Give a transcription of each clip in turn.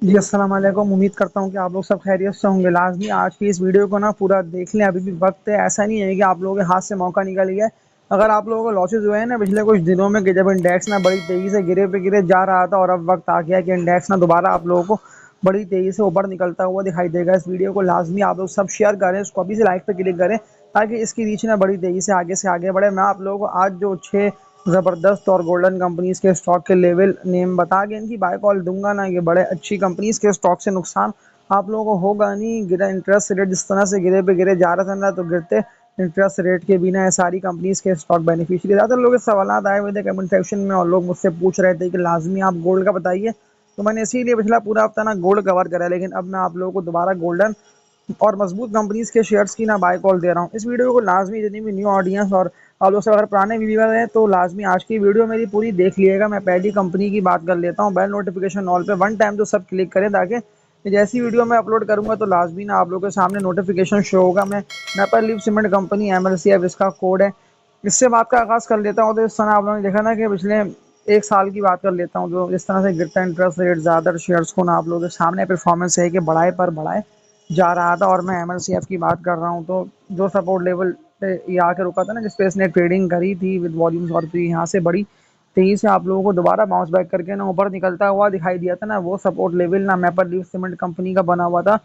जी, अस्सलाम वालेकुम। उम्मीद करता हूँ कि आप लोग सब खैरियत से होंगे। लाज़मी आज की इस वीडियो को ना पूरा देख लें, अभी भी वक़्त है। ऐसा नहीं है कि आप लोगों के हाथ से मौका निकल गया है। अगर आप लोगों को लॉसेस हुए हैं ना पिछले कुछ दिनों में कि जब इंडेक्स ना बड़ी तेज़ी से गिरे पे गिरे जा रहा था और अब वक़्त आ गया है कि इंडेक्स ना दोबारा आप लोगों को बड़ी तेज़ी से ऊपर निकलता हुआ दिखाई देगा। इस वीडियो को लाज़मी आप लोग सब शेयर करें, इसको अभी से लाइक पे क्लिक करें ताकि इसकी रीच ना बड़ी तेज़ी से आगे बढ़े। मैं आप लोगों को आज जो 6 ज़बरदस्त और गोल्डन कंपनीज़ के स्टॉक के लेवल नेम बता के इनकी बाय कॉल दूँगा ना, ये बड़े अच्छी कंपनीज़ के स्टॉक से नुकसान आप लोगों को होगा नहीं। गिरा इंटरेस्ट रेट जिस तरह से गिरे पे गिरे जा रहा था ना, तो गिरते इंटरेस्ट रेट के बिना ये सारी कंपनीज़ के स्टॉक बेनिफिशियरी। ज़्यादातर लोगों के सवालात आए हुए थे कमेंट सेक्शन में और लोग मुझसे पूछ रहे थे कि लाज़मी आप गोल्ड का बताइए, तो मैंने इसीलिए पिछला पूरा हफ्ता ना गोल्ड कवर करा। लेकिन अब मैं आप लोगों को दोबारा गोल्डन और मजबूत कंपनीज के शेयर्स की ना बाय कॉल दे रहा हूँ। इस वीडियो को लाजमी जितनी भी न्यू ऑडियंस और आप लोग से अगर पुराने व्यूअर हैं तो लाजमी आज की वीडियो मेरी पूरी देख लिएगा। मैं पहली कंपनी की बात कर लेता हूँ, बेल नोटिफिकेशन ऑल पे वन टाइम तो सब क्लिक करें ताकि जैसी वीडियो मैं अपलोड करूंगा तो लाजमी ना आप लोगों के सामने नोटिफिकेशन शो होगा। मैं maple leaf cement company MLCF इसका कोड है। इससे बात का आगाज़ कर लेता हूँ। तो इस तरह आप लोगों ने देखा ना कि पिछले एक साल की बात कर लेता हूँ, जो इस तरह से गिरता इंटरेस्ट रेट ज़्यादातर शेयर्स को ना आप लोगों के सामने परफॉर्मेंस है कि बढ़ाए पर बढ़ाए जा रहा था। और मैं MLCF की बात कर रहा हूँ, तो जो सपोर्ट लेवल पे ये आके रुका था ना, जिस पे इसने ट्रेडिंग करी थी विद वॉल्यूम्स, और फिर यहाँ से बड़ी तेजी से आप लोगों को दोबारा बाउंस बैक करके ना ऊपर निकलता हुआ दिखाई दिया था ना, वो सपोर्ट लेवल ना मैपर लीफ सीमेंट कंपनी का बना हुआ था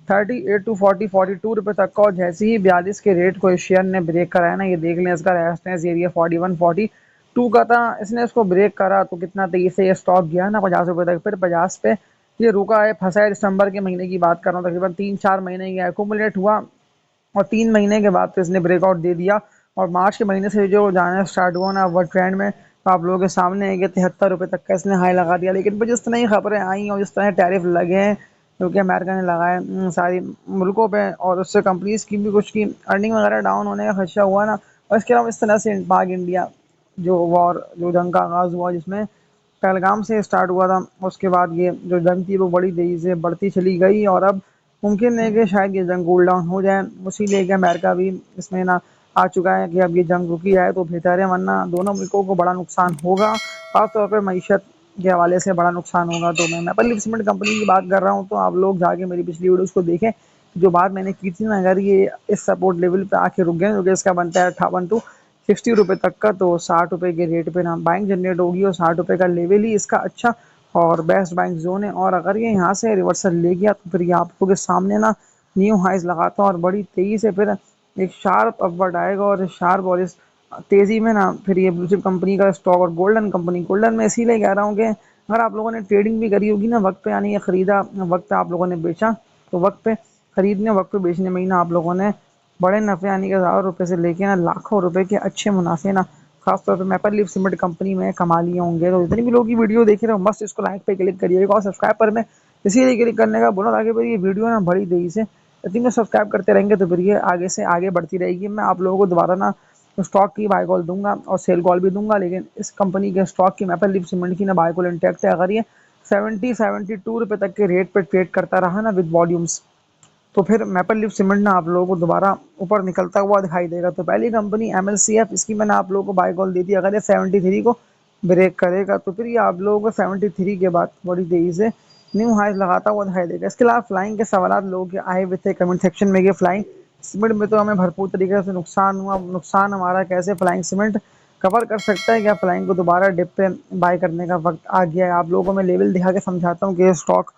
38 टू 42 रुपए तक का। और जैसे ही 42 के रेट को इस शेयर ने ब्रेक कराया ना, ये देख लें इसका रेजिस्टेंस एरिया 41 42 का था। इसने इसको ब्रेक करा तो कितना तेजी से ये स्टॉक गया ना 50 रुपए तक, फिर 50 पे ये रुका है, फंसा है। दिसंबर के महीने की बात कर रहा हूँ, तकरीबन 3-4 महीने की एकुमुलेट हुआ और 3 महीने के बाद तो इसने ब्रेकआउट दे दिया। और मार्च के महीने से जो जाना स्टार्ट हुआ ना अपवर्ड ट्रेंड में, तो आप लोगों के सामने है कि 73 रुपये तक का इसने हाई लगा दिया। लेकिन फिर जिस तरह की खबरें आई और जिस तरह टैरिफ लगे हैं जो कि अमेरिका ने लगाए सारी मुल्कों पे, और उससे कंपनीज की भी कुछ की अर्निंग वगैरह डाउन होने का खदशा हुआ ना। और इसके अलावा इस तरह से पाक इंडिया जो वॉर, जो जंग का आगाज़ हुआ जिसमें पहलगाम से स्टार्ट हुआ था, उसके बाद ये जो जंग थी वो बड़ी तेज़ी से बढ़ती चली गई और अब मुमकिन है कि शायद ये जंग कूल डाउन हो जाए। उसी लेके अमेरिका भी इसमें ना आ चुका है कि अब ये जंग रुकी जाए तो बेहतर है, वरना दोनों मुल्कों को बड़ा नुकसान होगा। खास तौर पर मीशत के हवाले से बड़ा नुकसान होगा। तो मैं मैपल लीफ सीमेंट कंपनी की बात कर रहा हूँ, तो आप लोग जाके मेरी पिछली वीडियोज़ को देखें। जो बात मैंने की थी ना, अगर ये इस सपोर्ट लेवल पे आके रुक गए, क्योंकि इसका बनता है 58 टू 60 रुपये तक का, तो 60 रुपये के रेट पे ना बाइंग जनरेट होगी और 60 रुपये का लेवल ही इसका अच्छा और बेस्ट बाइंग जोन है। और अगर ये यहाँ से रिवर्सल ले गया तो फिर ये आप लोगों के सामने ना न्यू हाइज लगाता है और बड़ी तेज़ी से फिर एक शार्प अपवर्ड आएगा। और इस शार्प और इस तेज़ी में ना फिर ये ब्लू चिप कंपनी का स्टॉक और गोल्डन कंपनी, गोल्डन में इसीलिए कह रहा हूँ कि अगर आप लोगों ने ट्रेडिंग भी करी होगी ना वक्त पे, यानी ये खरीदा वक्त पे आप लोगों ने बेचा, तो वक्त पे खरीदने वक्त पे बेचने में ही ना आप लोगों ने बड़े नफ़े यानी कि हज़ारों रुपये से लेके ना लाखों रुपए के अच्छे मुनाफे ना खासतौर पे मैपल लीफ सीमेंट कंपनी में कमा लिए होंगे। तो जितनी भी लोग की वीडियो देख रहे हो मस्त इसको लाइक पे क्लिक करिएगा और सब्सक्राइब पर में इसीलिए क्लिक करने का बोला ताकि फिर ये वीडियो ना बड़ी तेजी से यदि में सब्सक्राइब करते रहेंगे तो फिर ये आगे से आगे बढ़ती रहेगी। मैं आप लोगों को दोबारा ना स्टॉक की बाय कॉल दूंगा और सेल कॉल भी दूंगा, लेकिन इस कंपनी के स्टॉक की मैपल लीफ सीमेंट की ना बाय कॉल इंटैक्ट है। अगर ये 72 रुपये तक के रेट पर ट्रेड करता रहा ना विद वॉल्यूम्स, तो फिर मैपल लीफ सीमेंट ना आप लोगों को दोबारा ऊपर निकलता हुआ दिखाई देगा। तो पहली कंपनी MLCF, इसकी मैंने आप लोगों को बाय कॉल दी थी। अगर ये 73 को ब्रेक करेगा तो फिर ये आप लोगों को 73 के बाद बड़ी तेजी से न्यू हाइज लगाता हुआ दिखाई देगा। इसके अलावा फ्लाइंग के सवाल लोगों के आए हुए थे कमेंट सेक्शन में कि फ्लाइंग सीमेंट में तो हमें भरपूर तरीके से नुकसान हुआ, नुकसान हमारा कैसे फ्लाइंग सीमेंट कवर कर सकता है, क्या फ्लाइंग को दोबारा डिप पे बाय करने का वक्त आ गया है। आप लोगों को मैं लेवल दिखा के समझाता हूँ कि स्टॉक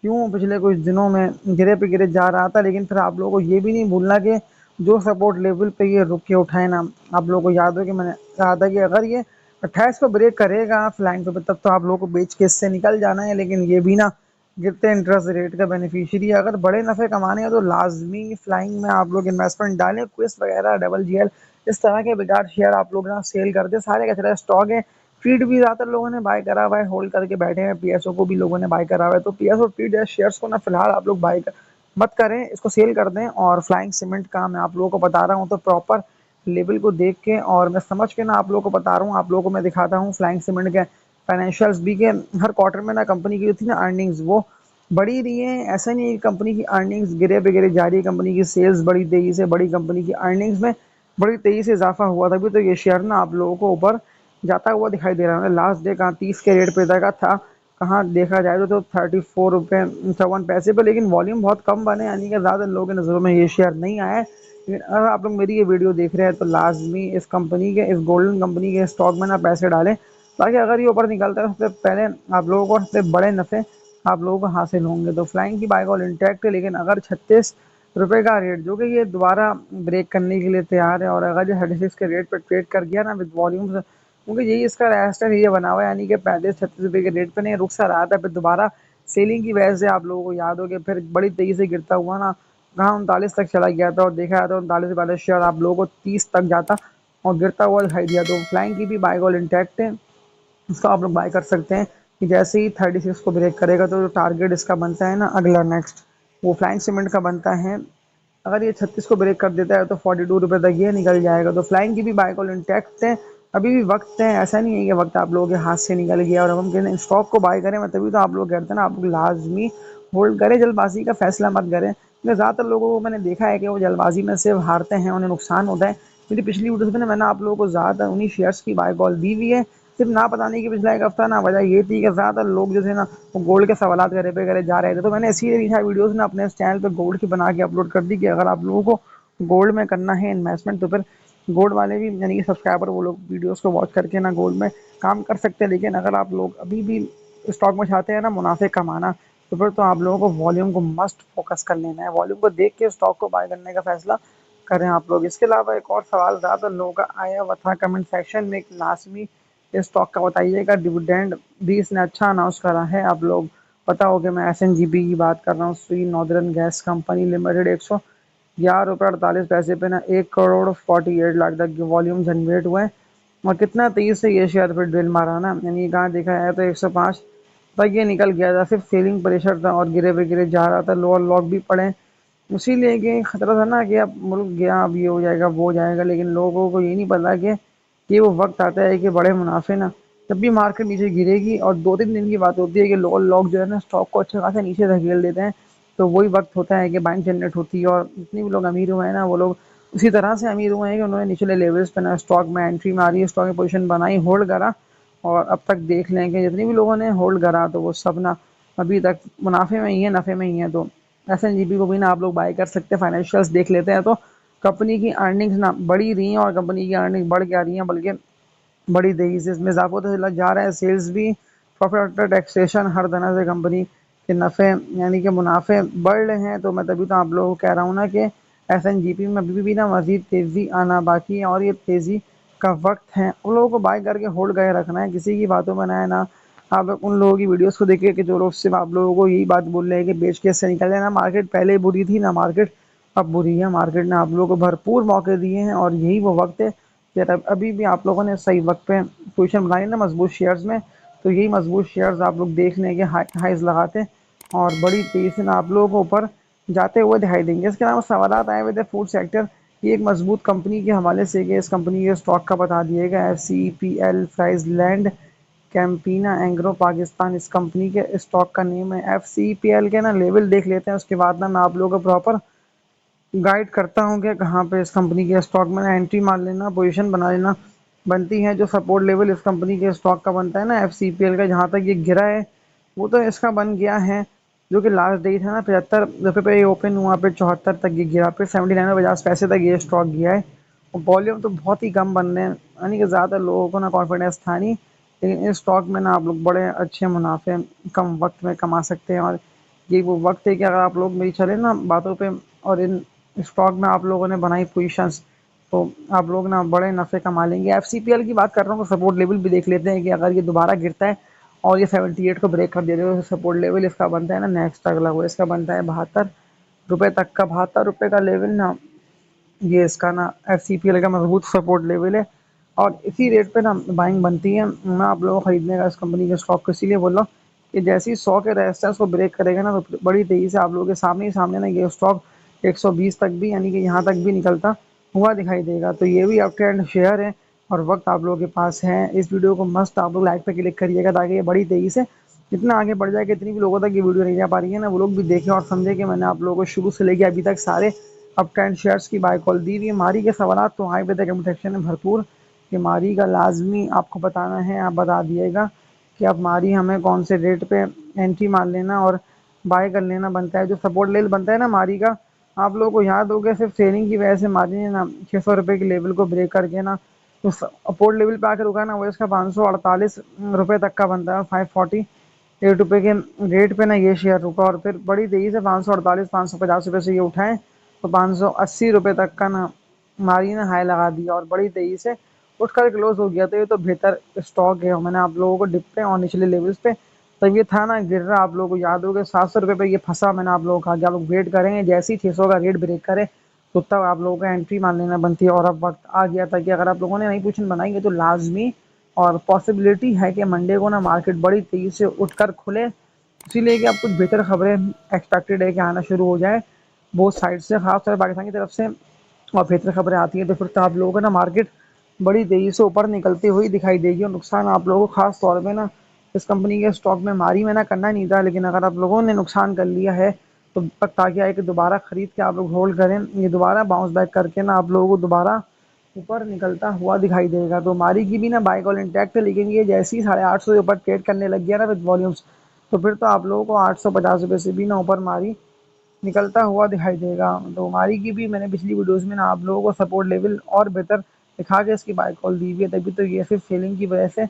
क्यों पिछले कुछ दिनों में गिरे पे गिरे जा रहा था। लेकिन फिर आप लोगों को ये भी नहीं भूलना कि जो सपोर्ट लेवल पे ये रुक के उठाए ना, आप लोगों को याद हो कि मैंने कहा था कि अगर ये 28 को ब्रेक करेगा फ्लाइंग पे, तब तो आप लोगों को बेच के इससे निकल जाना है। लेकिन ये भी ना गिरते इंटरेस्ट रेट का बेनिफिशियरी है। अगर बड़े नफ़े कमाने हैं तो लाजमी फ्लाइंग में आप लोग इन्वेस्टमेंट डालें। क्विस्ट वगैरह, डबल GL, इस तरह के बेकार शेयर आप लोग ना सेल कर दें। सारे का सारा स्टॉक है। फीड भी ज़्यादातर लोगों ने बाय करा हुआ है, होल्ड करके बैठे हैं। PSO को भी लोगों ने बाय करा हुआ है। तो PS और फीड शेयर्स को ना फिलहाल आप लोग बाय मत करें, इसको सेल कर दें। और फ्लाइंग सीमेंट का मैं आप लोगों को बता रहा हूँ तो प्रॉपर लेवल को देख के और मैं समझ के ना आप लोगों को बता रहा हूँ। आप लोगों को मैं दिखाता हूँ फ्लाइंग सीमेंट के फाइनेंशियल्स भी, के हर क्वार्टर में ना कंपनी की जो थी ना अर्निंग्स वो बढ़ी रही है। ऐसा नहीं है कि कंपनी की अर्निंग्स गिरे पे गिरे जा रही है, कंपनी की सेल्स बड़ी तेजी से बड़ी, कंपनी की अर्निंग्स में बड़ी तेजी से इजाफा हुआ, तभी तो ये शेयर ना आप लोगों को ऊपर जाता हुआ दिखाई दे रहा है। लास्ट डे का 30 के रेट पे तक था, कहाँ देखा जाए तो 34 रुपये 54 पैसे पे, लेकिन वॉल्यूम बहुत कम बने, यानी कि ज़्यादा लोगों की नज़रों में ये शेयर नहीं आया है। लेकिन अगर आप लोग मेरी ये वीडियो देख रहे हैं तो लाजमी इस कंपनी के, इस गोल्डन कंपनी के स्टॉक में ना पैसे डालें, ताकि अगर ये ऊपर निकलता है तो सबसे पहले आप लोगों को सबसे बड़े नफ़े आप लोगों को हासिल होंगे। तो फ्लाइंग की बाय कॉल इंटैक्ट है, लेकिन अगर 36 रुपये का रेट जो कि ये दोबारा ब्रेक करने के लिए तैयार है, और अगर ये 36 के रेट पर ट्रेड कर गया ना विद वॉल्यूम, क्योंकि यही इसका रास्ता ये बना हुआ है, यानी कि 35-36 रुपये के रेट पे नहीं रुक सा रहा था, फिर दोबारा सेलिंग की वजह से आप लोगों को याद हो गया, फिर बड़ी तेजी से गिरता हुआ ना कहाँ 39 तक चला गया था, और देखा जाता 39 से पहले शेयर आप लोगों को 30 तक जाता और गिरता हुआ दिखाई दिया। तो फ्लाइंग की भी बाय कॉल इंटैक्ट है, इसको आप लोग बाय कर सकते हैं कि जैसे ही 36 को ब्रेक करेगा तो जो टारगेट इसका बनता है ना अगला नेक्स्ट, वो फ्लाइंग सीमेंट का बनता है। अगर ये 36 को ब्रेक कर देता है तो 42 रुपये तक ये निकल जाएगा। तो फ्लाइंग की भी बाय कॉल इंटैक्ट है, अभी भी वक्त है, ऐसा नहीं है कि वक्त आप लोगों के हाथ से निकल गया और हम कहते हैं स्टॉक को बाय करें। मैं तभी तो आप लोग कहते हैं ना, आप लोग लाजमी होल्ड करें, जल्दबाजी का फैसला मत करें, क्योंकि ज़्यादातर लोगों को मैंने देखा है कि वो जल्दबाजी में सिर्फ हारते हैं, उन्हें नुकसान होता है। मेरी पिछली वीडियोस में मैंने आप लोगों को ज़्यादा उन्हीं शेयर्स की बाय कॉल दी हुई है, सिर्फ ना बताने की पिछला एक हफ्ता ना वजह ये थी कि ज़्यादातर लोग जो थे ना वो गोल्ड के सवालात करे पे करे जा रहे थे, तो मैंने इसीलिए वीडियोस ना अपने चैनल पे गोल्ड की बना के अपलोड कर दी कि अगर आप लोगों को गोल्ड में करना है इन्वेस्टमेंट तो फिर गोल्ड वाले भी यानी कि सब्सक्राइबर वो लोग वीडियोस को वॉच करके ना गोल्ड में काम कर सकते हैं। लेकिन अगर आप लोग अभी भी स्टॉक में चाहते हैं ना मुनाफे कमाना, तो फिर तो आप लोगों को वॉल्यूम को मस्ट फोकस कर लेना है, वॉल्यूम को देख के स्टॉक को बाय करने का फैसला करें आप लोग। इसके अलावा एक और सवाल ज़्यादातर लोगों का आया हुआ था कमेंट सेक्शन में, एक लाजमी इस स्टॉक का बताइएगा, डिविडेंड भी इसने अच्छा अनाउंस करा है। आप लोग पता हो कि मैं SNGP की बात कर रहा हूँ, Shri northern gas company limited, 111 रुपये 48 पैसे पे ना 1 करोड़ 48 लाख तक के वॉल्यूम जनरेट हुए हैं। और कितना तेजी से ये शेयर फिर ड्रिल मारा ना, यानी कहाँ देखा जाए तो 105 तक ये निकल गया था, सिर्फ सेलिंग प्रेशर था और गिरे पे गिरे जा रहा था, लोअर लॉक भी पड़े, इसीलिए कि खतरा था ना कि अब मुल्क गया, अब ये हो जाएगा वो हो जाएगा। लेकिन लोगों को ये नहीं पता कि ये वो वक्त आता है कि बड़े मुनाफे ना जब भी मार्केट नीचे गिरेगी, और 2-3 दिन की बात होती है कि लोअर लॉक जो है ना स्टॉक को अच्छा खासा नीचे धकेल देते हैं, तो वही वक्त होता है कि बाइंग जनरेट होती है। और जितने भी लोग अमीर हुए हैं ना वो लोग उसी तरह से अमीर हुए हैं कि उन्होंने निचले लेवल्स पे ना स्टॉक में एंट्री मारी, स्टॉक में पोजीशन बनाई, होल्ड करा, और अब तक देख लें कि जितने भी लोगों ने होल्ड करा तो वो सब ना अभी तक मुनाफे में ही है, नफ़े में ही है। तो SNGP को भी ना आप लोग बाय कर सकते हैं। फाइनेंशियल्स देख लेते हैं तो कंपनी की अर्निंग्स ना बढ़ी रही हैं, और कंपनी की अर्निंग बढ़ क्या रही हैं बल्कि बड़ी तेजी से इसमें इजाफा होता चला जा रहा है। सेल्स भी, प्रॉफिट आफ्टर टैक्सेशन, हर तरह से कंपनी के नफ़े यानी कि मुनाफे बढ़ रहे हैं। तो मैं तभी तो आप लोगों को कह रहा हूँ ना कि SNGP में अभी भी ना मजीद तेज़ी आना बाकी है, और ये तेज़ी का वक्त है, उन लोगों को बाय करके होल्ड करके रखना है, किसी की बातों में ना है ना। आप लोग उन लोगों की वीडियोस को देखिए कि जो लोग सिर्फ आप लोगों को यही बात बोल रहे हैं कि बेच के इससे निकल जाए ना, मार्केट पहले बुरी थी ना, मार्केट अब बुरी है। मार्केट ने आप लोगों को भरपूर मौके दिए हैं, और यही वो वक्त है कि अभी भी आप लोगों ने सही वक्त पे पोजीशन बनाई ना मजबूत शेयर्स में, तो यही मजबूत शेयर्स आप लोग देख लें कि हाइज लगाते और बड़ी तेजी से ना आप लोगों को ऊपर जाते हुए दिखाई देंगे। इसके अलावा सवाल आए हुए थे फूड सेक्टर की एक मजबूत कंपनी के हवाले से कि इस कंपनी के स्टॉक का बता दिएगा। FCPL Friesland Campina Engro Pakistan इस कंपनी के स्टॉक का नेम है। FCPL के ना लेवल देख लेते हैं, उसके बाद ना मैं आप लोगों को प्रॉपर गाइड करता हूँ कि कहाँ पे इस कंपनी के स्टॉक में एंट्री मार लेना, पोजीशन बना लेना बनती है। जो सपोर्ट लेवल इस कंपनी के स्टॉक का बनता है ना FCPL का, जहाँ तक ये गिरा है वो तो इसका बन गया है, जो कि लास्ट डे था ना 75 रुपये पे ये ओपन हुआ, फिर 74 तक ये गिरा, फिर 79 रुपये 50 पैसे तक ये स्टॉक गया है। और वॉल्यूम तो बहुत ही कम बन रहे हैं, यानी कि ज़्यादा लोगों को ना कॉन्फिडेंस था नहीं, लेकिन इस स्टॉक में ना आप लोग बड़े अच्छे मुनाफे कम वक्त में कमा सकते हैं। और ये वो वक्त है कि अगर आप लोग मेरी चले ना बातों पे और इन स्टॉक में आप लोगों ने बनाई पोजीशंस, तो आप लोग ना बड़े नफ़े कमा लेंगे। FCPL की बात कर रहा हूँ तो सपोर्ट लेवल भी देख लेते हैं कि अगर ये दोबारा गिरता है और ये 78 को ब्रेक कर देते हैं तो सपोर्ट लेवल इसका बनता है ना नेक्स्ट अगला, वो इसका बनता है 72 रुपये तक का। 72 रुपये का लेवल ना ये इसका ना FCPL का मजबूत सपोर्ट लेवल है, और इसी रेट पे ना बाइंग बनती है। मैं आप लोगों को खरीदने का इस कंपनी के स्टॉक को इसीलिए बोल रहा हूँ कि जैसे ही 100 के रेजिस्टेंस को ब्रेक करेगा ना तो बड़ी तेज़ी से आप लोगों के सामने ही सामने ना ये स्टॉक 120 तक भी यानी कि यहाँ तक भी निकलता हुआ दिखाई देगा। तो ये भी अप ट्रेंड शेयर है और वक्त आप लोगों के पास है। इस वीडियो को मस्त आप लोग लाइक पे क्लिक करिएगा, ताकि ये बड़ी तेज़ी से जितना आगे बढ़ जाए कि इतनी भी लोगों तक ये वीडियो नहीं जा पा रही है ना, वो लोग भी देखें और समझें कि मैंने आप लोगों को शुरू से लेके अभी तक सारे अप ट्रेंड शेयर्स की बाय कॉल दी हुई है। मारी के सवाल तो आए हुए थे कमेंट सेक्शन में भरपूर, कि मारी का लाजमी आपको बताना है, आप बता दिएगा कि अब मारी हमें कौन से रेट पे एंट्री मार लेना और बाय कर लेना बनता है। जो सपोर्ट लेवल बनता है ना मारी का, आप लोगों को याद होगा, सिर्फ सेलिंग की वजह से मारी ने ना 600 रुपये के लेवल को ब्रेक करके ना तो सपोर्ट लेवल पे आकर रुका ना, वो इसका 548 रुपये तक का बनता है। 548 रुपये के रेट पे ना ये शेयर रुका और फिर बड़ी तेजी से 548 550 रुपये से ये उठाए तो 580 रुपये तक का ना मारी ने हाई लगा दिया और बड़ी तेजी से उठकर क्लोज हो गया। तो ये तो बेहतर स्टॉक है। मैंने आप लोगों को डिप पे और निचले लेवल्स पे तब ये था ना गिर रहा, आप लोगों को याद होगा 700 रुपये पे ये फंसा। मैंने आप लोगों को कहा कि आप लोग वेट करेंगे, जैसे ही 600 का रेट ब्रेक करे तो तब आप लोगों को एंट्री मान लेना बनती है। और अब वक्त आ गया था कि अगर आप लोगों ने नई पोजीशन बनाई है तो लाजमी और पॉसिबिलिटी है कि मंडे को ना मार्केट बड़ी तेजी से उठकर खुले। इसीलिए कि अब कुछ बेहतर खबरें एक्सपेक्टेड है कि आना शुरू हो जाए बोथ साइड से, खासतौर पाकिस्तान की तरफ से, और बेहतर खबरें आती हैं तो फिर तो आप लोगों को ना मार्केट बड़ी तेजी से ऊपर निकलती हुई दिखाई देगी। और नुकसान आप लोगों को खास तौर पे ना इस कंपनी के स्टॉक में मारी में ना करना नहीं था, लेकिन अगर आप लोगों ने नुकसान कर लिया है तो वक्त आ गया है कि दोबारा खरीद के आप लोग होल्ड करें। ये दोबारा बाउंस बैक करके ना आप लोगों को दोबारा ऊपर निकलता हुआ दिखाई देगा। तो मारी की भी ना बाय कॉल इंटैक्ट है, लेकिन ये जैसे ही 850 से ऊपर ट्रेड करने लग गया ना विद वॉल्यूम्स, तो फिर तो आप लोगों को 850 रुपये से भी ना ऊपर मारी निकलता हुआ दिखाई देगा। तो मारी की भी मैंने पिछली वीडियोस में ना आप लोगों को सपोर्ट लेवल और बेहतर दिखा के इसकी बाय कॉल दी हुई है, तभी तो ये सिर्फ सेलिंग की वजह से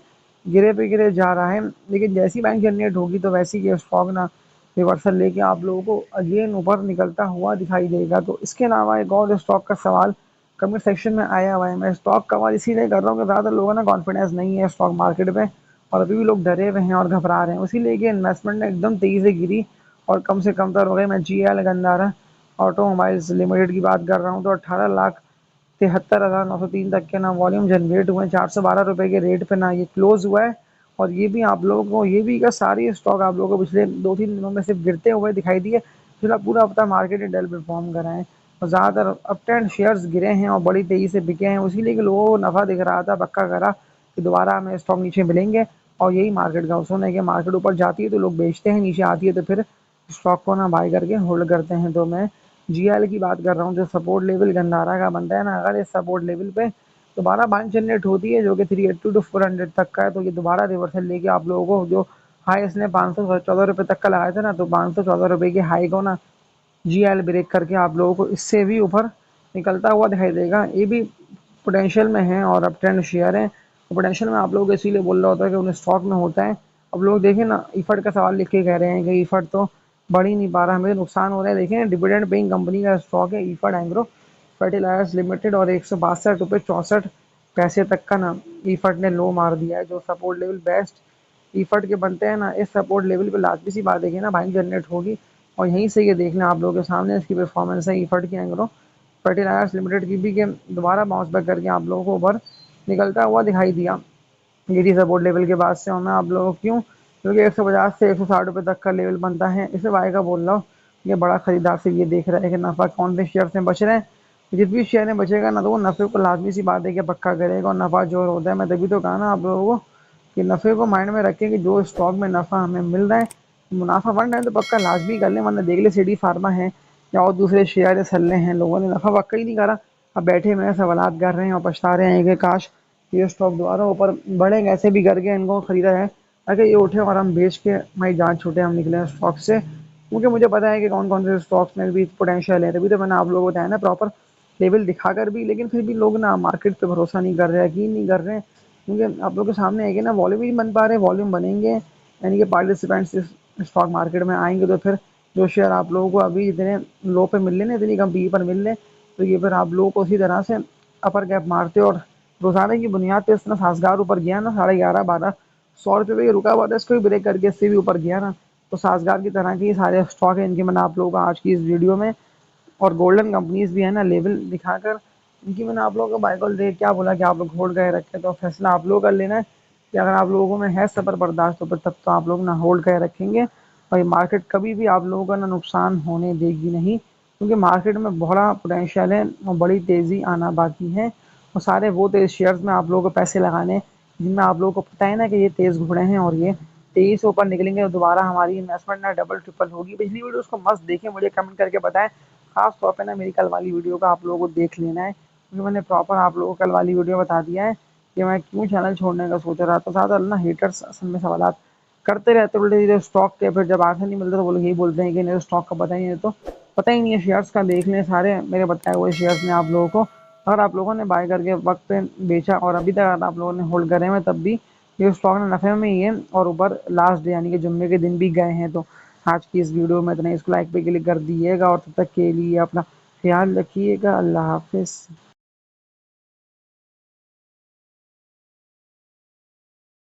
गिरे पे गिरे जा रहा है। लेकिन जैसी बैंक जनरेट होगी तो वैसी ये स्टॉक ना रिवर्सल लेके आप लोगों को अगेन ऊपर निकलता हुआ दिखाई देगा। तो इसके अलावा एक और स्टॉक का सवाल कमेंट सेक्शन में आया हुआ है। मैं स्टॉक कवर इसीलिए कर रहा हूँ कि ज़्यादा लोगों ना कॉन्फिडेंस नहीं है स्टॉक मार्केट में और अभी भी लोग डरे हुए हैं और घबरा रहे हैं। इसीलिए कि इन्वेस्टमेंट ने एकदम तेज़ी से गिरी और कम से कम तर हो गई। मैं GL गंदारा ऑटोमोबाइल्स लिमिटेड की बात कर रहा हूँ तो 18,73,903 तक के ना वॉल्यूम जनरेट हुए, 412 रुपये के रेट पे ना ये क्लोज हुआ है। और ये भी आप लोगों को ये भी का सारी स्टॉक आप लोगों को पिछले 2-3 दिनों में सिर्फ गिरते हुए दिखाई दिए। पिछला पूरा हफ्ता मार्केट डल परफॉर्म करा है और ज़्यादातर अप ट्रेंड शेयर्स गिरे हैं और बड़ी तेज़ी से बिके हैं। इसीलिए कि लोगों को नफ़ा दिख रहा था, पक्का करा कि दोबारा हमें स्टॉक नीचे मिलेंगे और यही मार्केट का उसूल है कि मार्केट ऊपर जाती है तो लोग बेचते हैं, नीचे आती है तो फिर स्टॉक को ना बाय करके होल्ड करते हैं। तो मैं GL की बात कर रहा हूँ, जो सपोर्ट लेवल गंदारा का बनता है ना, अगर इस सपोर्ट लेवल पे दोबारा बाइंग जनरेट होती है जो कि 380 टू 400 तक का है तो ये दोबारा रिवर्सल लेके आप लोगों को जो हाई इसने 514 रुपये तक का लगाया था ना, तो 514 रुपये के हाई को ना GL ब्रेक करके आप लोगों को इससे भी ऊपर निकलता हुआ दिखाई देगा। ये भी पोटेंशियल में है और अब ट्रेंड शेयर है। पोटेंशियल में आप लोग इसीलिए बोल रहा होता है कि उन्हें स्टॉक में होता है। अब लोग देखें ना, इफर्ट का सवाल लिख के कह रहे हैं कि इफर्ट तो बढ़ ही नहीं पा रहा, हमें तो नुकसान हो रहा है। देखें डिविडेंड पेइंग कंपनी का स्टॉक है इफर्ट एग्रो फर्टिलाइजर्स लिमिटेड और 162 रुपये 64 पैसे तक का ना इफर्ट ने लो मार दिया है। जो सपोर्ट लेवल बेस्ट इफर्ट के बनते हैं ना, इस सपोर्ट लेवल पे लाजमी सी बात है ना बाइंग जनरेट होगी और यहीं से ये देखना आप लोगों के सामने इसकी परफॉर्मेंस है इफर्ट की एग्रो फर्टिलाइजर्स लिमिटेड की भी, कि दोबारा बाउंस बैक करके आप लोगों को ऊपर निकलता हुआ दिखाई दिया ये थी सपोर्ट लेवल के बाद से। और मैं आप लोगों को क्यों, क्योंकि 150 से 160 रुपये तक का लेवल बनता है, इसे बाय का बोल रहा हूँ। ये बड़ा खरीदार से ये देख रहा है कि नफ़ा कौन से शेयर में बच रहे हैं। जिस भी शेयर में बचेगा ना तो वो नफ़े को लाजमी सी बात है कि पक्का करेगा और नफ़ा जो होता है, मैं तभी तो कहा ना आप लोगों को कि नफ़े को माइंड में रखें कि जो स्टॉक में नफ़ा हमें मिल रहा है, मुनाफा बन रहा है तो पक्का लाजमी कर लें। वरना देख ले सिटी फार्मा है या और दूसरे शेयर या सल्ले हैं, लोगों ने नफ़ा पक्का ही नहीं करा, अब बैठे हुए सवालात कर रहे हैं और पछता रहे हैं कि काश ये स्टॉक दोबारा ऊपर बढ़ेगा। ऐसे भी करके इनको खरीदा है ताकि ये उठे और हम बेच के हमारी जान छूटे, हम निकले स्टॉक से। क्योंकि मुझे पता है कि कौन कौन से स्टॉक्स में भी पोटेंशियल है, तभी तो मैंने आप लोगों को बताया ना प्रॉपर लेवल दिखाकर भी। लेकिन फिर भी लोग ना मार्केट पे भरोसा नहीं कर रहे, यकीन नहीं कर रहे हैं, क्योंकि आप लोग के सामने है कि ना वॉल्यूम ही नहीं बन पा रहे। वॉल्यूम बनेंगे यानी कि पार्टिसिपेंट्स इस स्टॉक मार्केट में आएंगे तो फिर जो शेयर आप लोगों को अभी इतने लो पे मिल रहे ना, इतनी कम पी पर मिल रहे, तो ये फिर आप लोगों को उसी तरह से अपर कैप मारते और रोजाना की बुनियाद पे इतना साजगार ऊपर गया ना, 11.5-12 100 रुपये पे ये रुका हुआ था, इसको भी ब्रेक करके इससे भी ऊपर गया ना, तो साजगार की तरह के सारे स्टॉक है इनके मैंने आप लोगों को आज की इस वीडियो में और गोल्डन कंपनीज भी है ना लेवल दिखाकर इनकी मैंने आप लोगों को बाय कॉल दे क्या बोला कि आप लोग होल्ड करे रखे, तो फैसला आप लोगों का लेना है कि अगर आप लोगों में है सबर बर्दाश्त तो फिर तब तो आप लोग ना होल्ड करे रखेंगे और ये मार्केट कभी भी आप लोगों का ना नुकसान होने देगी नहीं, क्योंकि मार्केट में बड़ा पोटेंशियल है और बड़ी तेज़ी आना बाकी है। और सारे वो तेज़ शेयर्स में आप लोगों को पैसे लगाने जिनमें आप लोगों को पता है ना कि ये तेज़ घोड़े हैं और ये तेज़ी से ऊपर निकलेंगे और दोबारा हमारी इन्वेस्टमेंट ना डबल ट्रिपल होगी। पिछली वीडियो उसको मस्त देखें, मुझे कमेंट करके बताएं। खास तौर पे ना मेरी कल वाली वीडियो का आप लोगों को देख लेना है, क्योंकि मैंने प्रॉपर आप लोगों को कल वाली वीडियो बता दिया है कि मैं क्यों चैनल छोड़ने का सोच रहा था। ज़्यादा ना हेटर्स असल में सवालात करते रहते उल्टे-सीधे स्टॉक के, फिर जब आंसर नहीं मिलता तो वो लोग यही बोलते हैं कि इन्हें तो स्टॉक का पता ही नहीं है। तो पता ही नहीं है शेयर्स का, देख लें सारे मेरे बताए हुए शेयर्स ने आप लोगों को। अगर आप लोगों ने बाय करके वक़्त पे बेचा और अभी तक अगर आप लोगों ने होल्ड करे हैं तब भी ये स्टॉक ना नफ़े में ही है और ऊपर लास्ट डे यानी कि जुम्मे के दिन भी गए हैं। तो आज की इस वीडियो में इतना ही, इसको लाइक पे क्लिक कर दीजिएगा और तब तक के लिए अपना ख्याल रखिएगा। अल्लाह हाफ़िज़।